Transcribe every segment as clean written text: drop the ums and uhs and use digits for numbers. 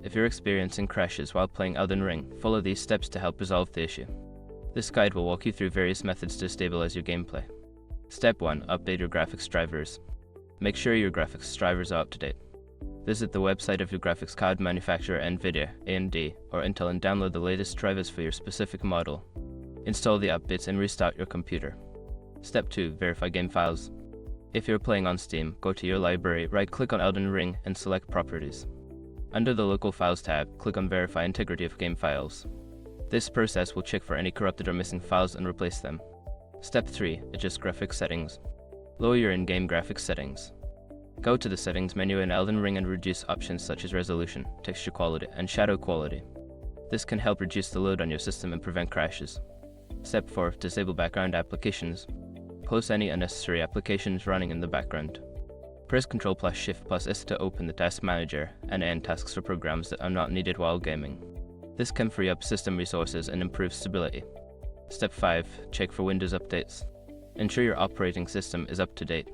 If you're experiencing crashes while playing Elden Ring, follow these steps to help resolve the issue. This guide will walk you through various methods to stabilize your gameplay. Step 1. Update your graphics drivers. Make sure your graphics drivers are up to date. Visit the website of your graphics card manufacturer NVIDIA, AMD, or Intel and download the latest drivers for your specific model. Install the updates and restart your computer. Step 2. Verify game files. If you're playing on Steam, go to your library, right-click on Elden Ring, and select Properties. Under the Local Files tab, click on Verify Integrity of Game Files. This process will check for any corrupted or missing files and replace them. Step 3. Adjust graphics settings. Lower your in-game graphics settings. Go to the Settings menu in Elden Ring and reduce options such as resolution, texture quality, and shadow quality. This can help reduce the load on your system and prevent crashes. Step 4. Disable background applications. Close any unnecessary applications running in the background. Press Ctrl+Shift+S to open the Task Manager and end tasks for programs that are not needed while gaming. This can free up system resources and improve stability. Step 5. Check for Windows updates. Ensure your operating system is up to date.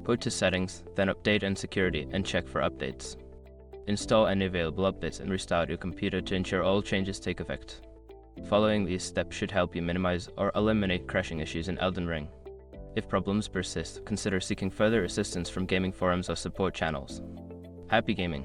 Go to Settings, then Update and Security, and check for updates. Install any available updates and restart your computer to ensure all changes take effect. Following these steps should help you minimize or eliminate crashing issues in Elden Ring. If problems persist, consider seeking further assistance from gaming forums or support channels. Happy gaming!